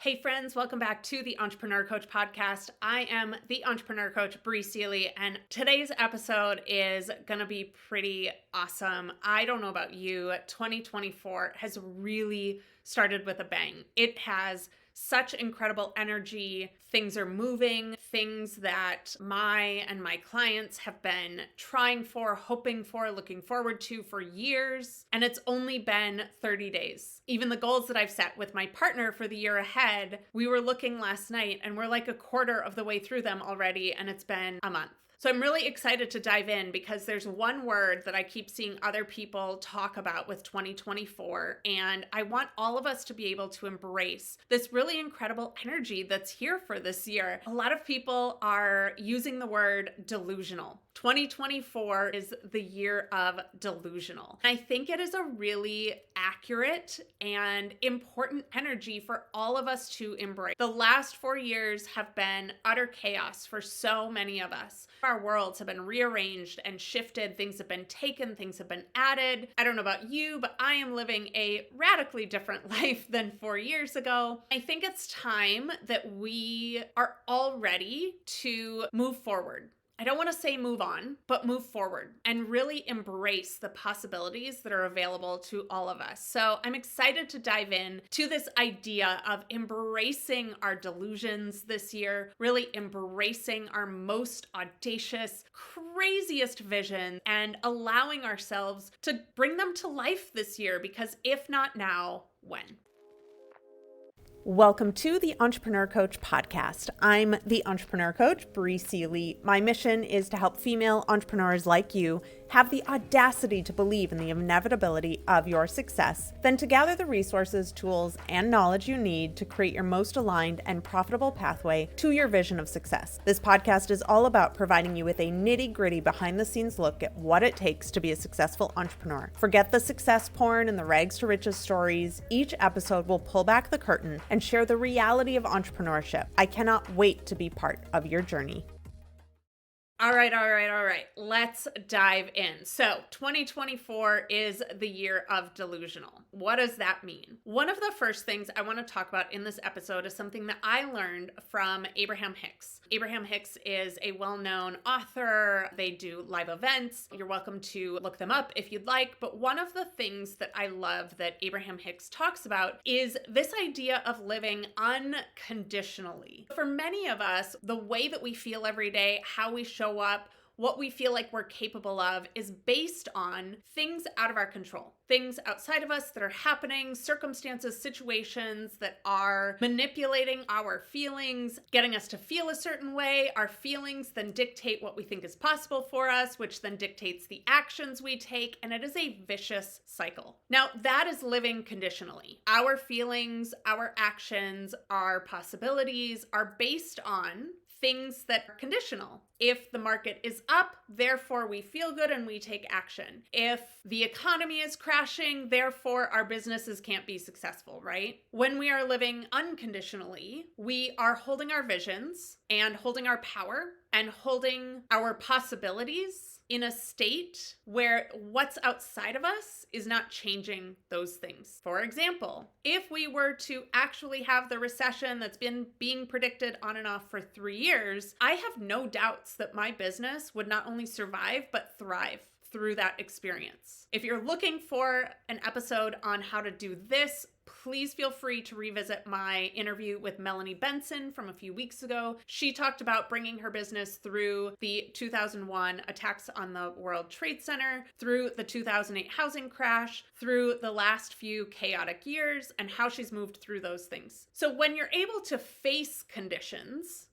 Hey friends, welcome back to the Entrepreneur Coach podcast. I am the Entrepreneur Coach, Bree Seeley, and today's episode is going to be pretty awesome. I don't know about you, 2024 has really started with a bang. It has such incredible energy. Things are moving, things that my clients have been trying for, hoping for, looking forward to for years. And it's only been 30 days. Even the goals that I've set with my partner for the year ahead, we were looking last night and we're like a quarter of the way through them already, and it's been a month. So I'm really excited to dive in because there's one word that I keep seeing other people talk about with 2024, and I want all of us to be able to embrace this really incredible energy that's here for this year. A lot of people are using the word delusional. 2024 is the year of delusional. I think it is a really accurate and important energy for all of us to embrace. The last 4 years have been utter chaos for so many of us. Our worlds have been rearranged and shifted. Things have been taken, things have been added. I don't know about you, but I am living a radically different life than 4 years ago. I think it's time that we are all ready to move forward. I don't want to say move on, but move forward and really embrace the possibilities that are available to all of us. So I'm excited to dive in to this idea of embracing our delusions this year, really embracing our most audacious, craziest vision, and allowing ourselves to bring them to life this year, because if not now, when? Welcome to the Entrepreneur Coach podcast. I'm the Entrepreneur Coach, Bree Seeley. My mission is to help female entrepreneurs like you have the audacity to believe in the inevitability of your success, then to gather the resources, tools, and knowledge you need to create your most aligned and profitable pathway to your vision of success. This podcast is all about providing you with a nitty-gritty behind-the-scenes look at what it takes to be a successful entrepreneur. Forget the success porn and the rags to riches stories. Each episode will pull back the curtain and share the reality of entrepreneurship. I cannot wait to be part of your journey. All right. Let's dive in. So 2024 is the year of delusional. What does that mean? One of the first things I want to talk about in this episode is something that I learned from Abraham Hicks. Abraham Hicks is a well-known author. They do live events. You're welcome to look them up if you'd like. But one of the things that I love that Abraham Hicks talks about is this idea of living unconditionally. For many of us, the way that we feel every day, how we show up, what we feel like we're capable of is based on things out of our control, things outside of us that are happening, circumstances, situations that are manipulating our feelings, getting us to feel a certain way. Our feelings then dictate what we think is possible for us, which then dictates the actions we take, and it is a vicious cycle. Now, that is living conditionally. Our feelings, our actions, our possibilities are based on things that are conditional. If the market is up, therefore we feel good and we take action. If the economy is crashing, therefore our businesses can't be successful, right? When we are living unconditionally, we are holding our visions and holding our power and holding our possibilities in a state where what's outside of us is not changing those things. For example, if we were to actually have the recession that's been being predicted on and off for 3 years, I have no doubts that my business would not only survive, but thrive through that experience. If you're looking for an episode on how to do this, please feel free to revisit my interview with Melanie Benson from a few weeks ago. She talked about bringing her business through the 2001 attacks on the World Trade Center, through the 2008 housing crash, through the last few chaotic years, and how she's moved through those things. So when you're able to face conditions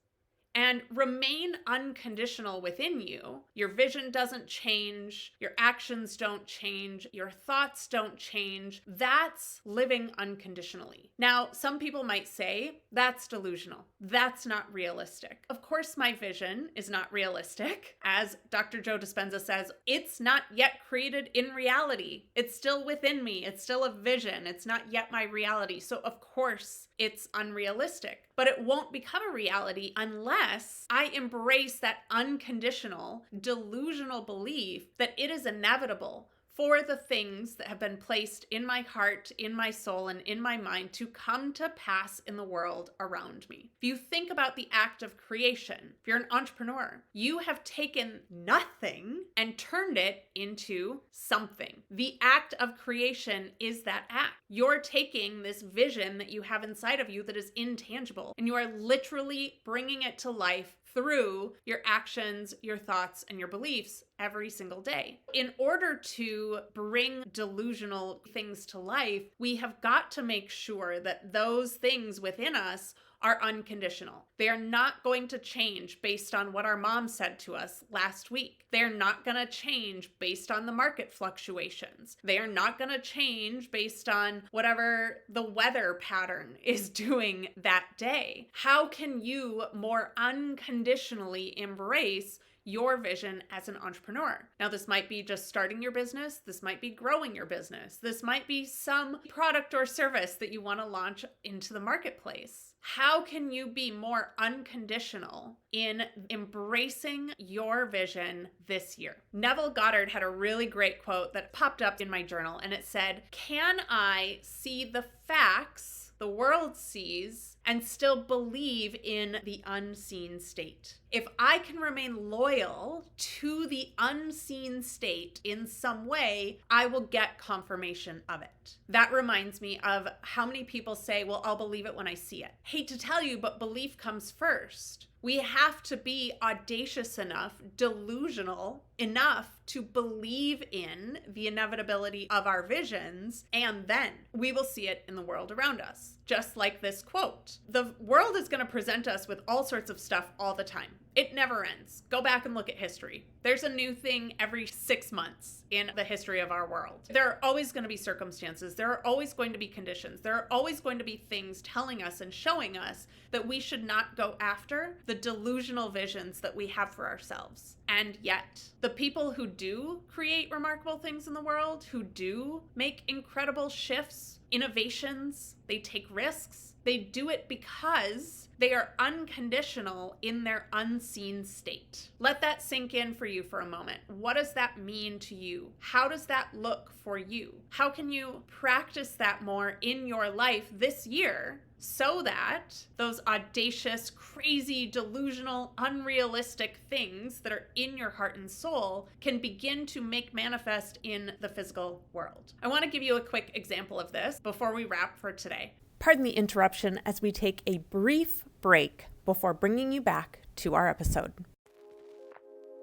and remain unconditional within you, your vision doesn't change, your actions don't change, your thoughts don't change. That's living unconditionally. Now, some people might say, that's delusional. That's not realistic. Of course, my vision is not realistic. As Dr. Joe Dispenza says, it's not yet created in reality. It's still within me. It's still a vision. It's not yet my reality. So of course, it's unrealistic. But it won't become a reality unless I embrace that unconditional, delusional belief that it is inevitable for the things that have been placed in my heart, in my soul, and in my mind to come to pass in the world around me. If you think about the act of creation, if you're an entrepreneur, you have taken nothing and turned it into something. The act of creation is that act. You're taking this vision that you have inside of you that is intangible, and you are literally bringing it to life through your actions, your thoughts, and your beliefs every single day. In order to bring delusional things to life, we have got to make sure that those things within us are unconditional. They are not going to change based on what our mom said to us last week. They're not going to change based on the market fluctuations. They are not going to change based on whatever the weather pattern is doing that day. How can you more unconditionally embrace your vision as an entrepreneur? Now, this might be just starting your business. This might be growing your business. This might be some product or service that you want to launch into the marketplace. How can you be more unconditional in embracing your vision this year? Neville Goddard had a really great quote that popped up in my journal, and it said, "Can I see the facts the world sees and still believe in the unseen state? If I can remain loyal to the unseen state in some way, I will get confirmation of it." That reminds me of how many people say, well, I'll believe it when I see it. Hate to tell you, but belief comes first. We have to be audacious enough, delusional enough to believe in the inevitability of our visions, and then we will see it in the world around us. Just like this quote. The world is going to present us with all sorts of stuff all the time. It never ends. Go back and look at history. There's a new thing every 6 months in the history of our world. There are always going to be circumstances. There are always going to be conditions. There are always going to be things telling us and showing us that we should not go after the delusional visions that we have for ourselves. And yet, the people who do create remarkable things in the world, who do make incredible shifts, innovations, they take risks, they do it because they are unconditional in their unseen state. Let that sink in for you for a moment. What does that mean to you? How does that look for you? How can you practice that more in your life this year so that those audacious, crazy, delusional, unrealistic things that are in your heart and soul can begin to make manifest in the physical world? I want to give you a quick example of this before we wrap for today. Pardon the interruption as we take a brief break before bringing you back to our episode.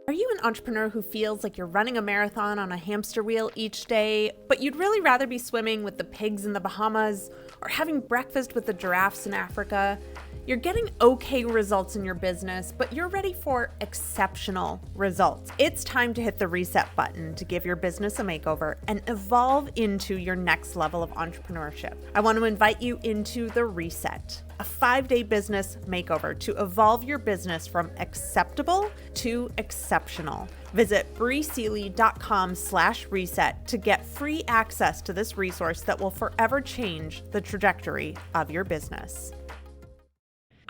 Are you an entrepreneur who feels like you're running a marathon on a hamster wheel each day, but you'd really rather be swimming with the pigs in the Bahamas or having breakfast with the giraffes in Africa? You're getting okay results in your business, but you're ready for exceptional results. It's time to hit the reset button to give your business a makeover and evolve into your next level of entrepreneurship. I want to invite you into the Reset, a 5-day business makeover to evolve your business from acceptable to exceptional. Visit breesealy.com/reset to get free access to this resource that will forever change the trajectory of your business.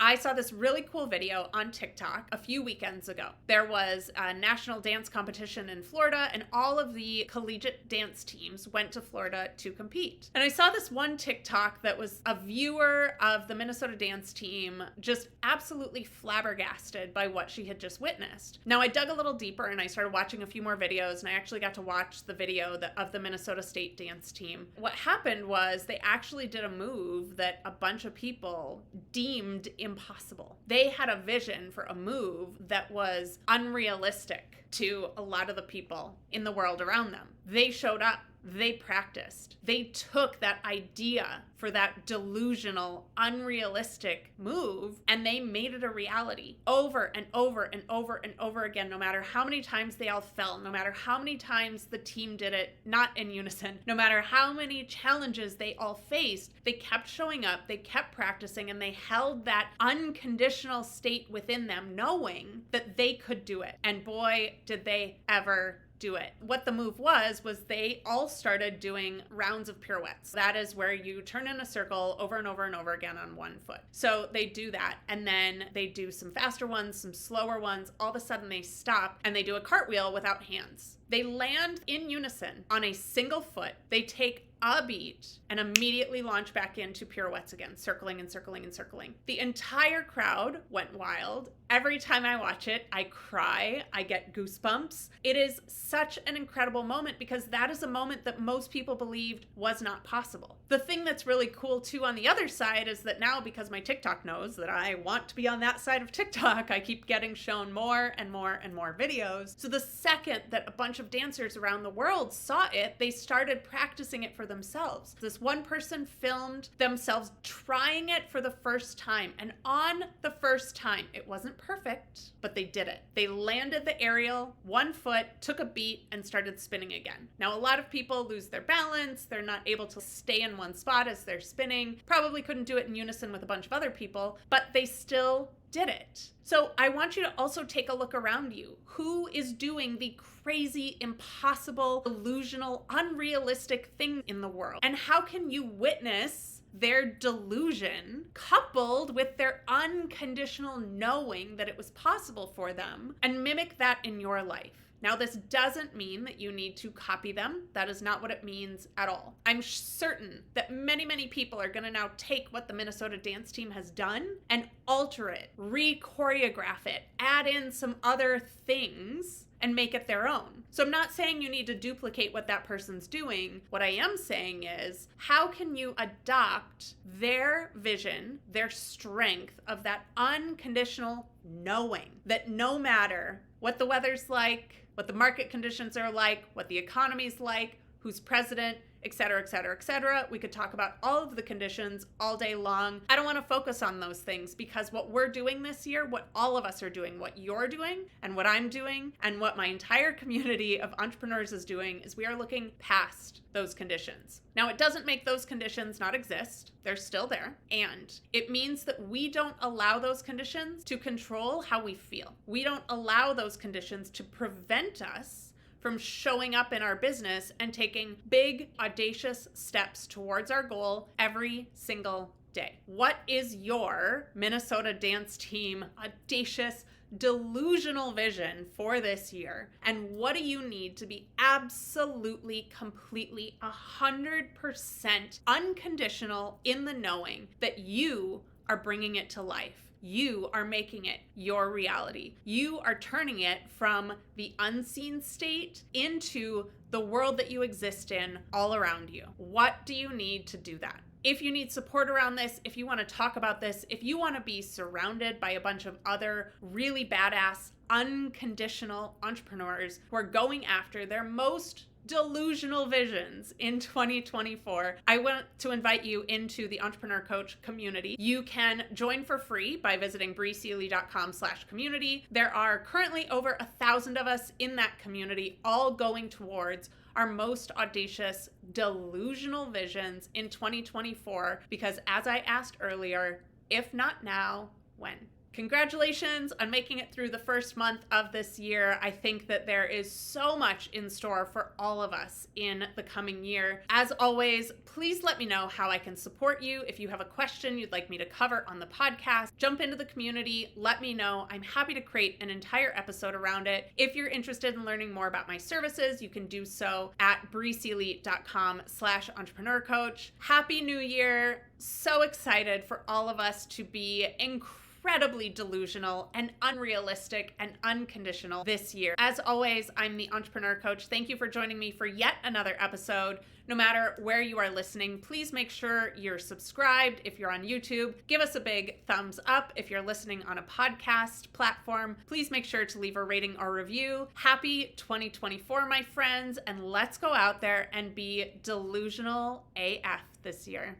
I saw this really cool video on TikTok a few weekends ago. There was a national dance competition in Florida, and all of the collegiate dance teams went to Florida to compete. And I saw this one TikTok that was a viewer of the Minnesota dance team just absolutely flabbergasted by what she had just witnessed. Now, I dug a little deeper and I started watching a few more videos, and I actually got to watch the video of the Minnesota State dance team. What happened was they actually did a move that a bunch of people deemed impossible. They had a vision for a move that was unrealistic to a lot of the people in the world around them. They showed up. They practiced. They took that idea for that delusional, unrealistic move, and they made it a reality over and over and over and over again, no matter how many times they all fell, no matter how many times the team did it not in unison, no matter how many challenges they all faced, they kept showing up, they kept practicing, and they held that unconditional state within them, knowing that they could do it. And boy, did they ever do it. What the move was they all started doing rounds of pirouettes. That is where you turn in a circle over and over and over again on one foot. So they do that, and then they do some faster ones, some slower ones. All of a sudden they stop and they do a cartwheel without hands. They land in unison on a single foot. They take a beat and immediately launch back into pirouettes again, circling and circling and circling. The entire crowd went wild. Every time I watch it, I cry. I get goosebumps. It is such an incredible moment because that is a moment that most people believed was not possible. The thing that's really cool too on the other side is that now, because my TikTok knows that I want to be on that side of TikTok, I keep getting shown more and more and more videos. So the second that a bunch of dancers around the world saw it, they started practicing it for themselves. This one person filmed themselves trying it for the first time, and on the first time, it wasn't perfect, but they did it. They landed the aerial, one foot, took a beat, and started spinning again. Now, a lot of people lose their balance. They're not able to stay in one spot as they're spinning. Probably couldn't do it in unison with a bunch of other people, but they still did it. So I want you to also take a look around you. Who is doing the crazy, impossible, delusional, unrealistic thing in the world? And how can you witness their delusion coupled with their unconditional knowing that it was possible for them and mimic that in your life? Now, this doesn't mean that you need to copy them. That is not what it means at all. I'm certain that many, many people are going to now take what the Minnesota dance team has done and alter it, re-choreograph it, add in some other things, and make it their own. So I'm not saying you need to duplicate what that person's doing. What I am saying is, how can you adopt their vision, their strength of that unconditional knowing that no matter what the weather's like, what the market conditions are like, what the economy's like, who's president, et cetera, et cetera, et cetera. We could talk about all of the conditions all day long. I don't want to focus on those things because what we're doing this year, what all of us are doing, what you're doing and what I'm doing and what my entire community of entrepreneurs is doing is we are looking past those conditions. Now, it doesn't make those conditions not exist. They're still there. And it means that we don't allow those conditions to control how we feel. We don't allow those conditions to prevent us from showing up in our business and taking big, audacious steps towards our goal every single day. What is your Minnesota dance team audacious, delusional vision for this year? And what do you need to be absolutely, completely, 100% unconditional in the knowing that you are bringing it to life? You are making it your reality. You are turning it from the unseen state into the world that you exist in all around you. What do you need to do that? If you need support around this, if you want to talk about this, if you want to be surrounded by a bunch of other really badass, unconditional entrepreneurs who are going after their most delusional visions in 2024, I want to invite you into the Entrepreneur Coach community. You can join for free by visiting breeseely.com/community. There are currently over 1,000 of us in that community, all going towards our most audacious, delusional visions in 2024, because as I asked earlier, if not now, when? Congratulations on making it through the first month of this year. I think that there is so much in store for all of us in the coming year. As always, please let me know how I can support you. If you have a question you'd like me to cover on the podcast, jump into the community, let me know. I'm happy to create an entire episode around it. If you're interested in learning more about my services, you can do so at breeseely.com/entrepreneurcoach. Happy New Year. So excited for all of us to be incredibly delusional and unrealistic and unconditional this year. As always, I'm the Entrepreneur Coach. Thank you for joining me for yet another episode. No matter where you are listening, please make sure you're subscribed. If you're on YouTube, give us a big thumbs up. If you're listening on a podcast platform, please make sure to leave a rating or review. Happy 2024, my friends, and let's go out there and be delusional AF this year.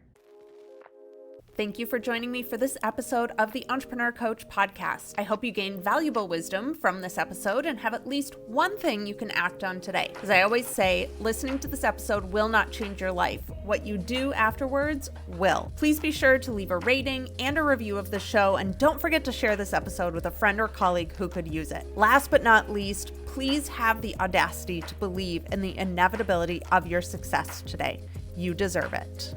Thank you for joining me for this episode of the Entrepreneur Coach podcast. I hope you gain valuable wisdom from this episode and have at least one thing you can act on today. As I always say, listening to this episode will not change your life. What you do afterwards will. Please be sure to leave a rating and a review of the show, and don't forget to share this episode with a friend or colleague who could use it. Last but not least, please have the audacity to believe in the inevitability of your success today. You deserve it.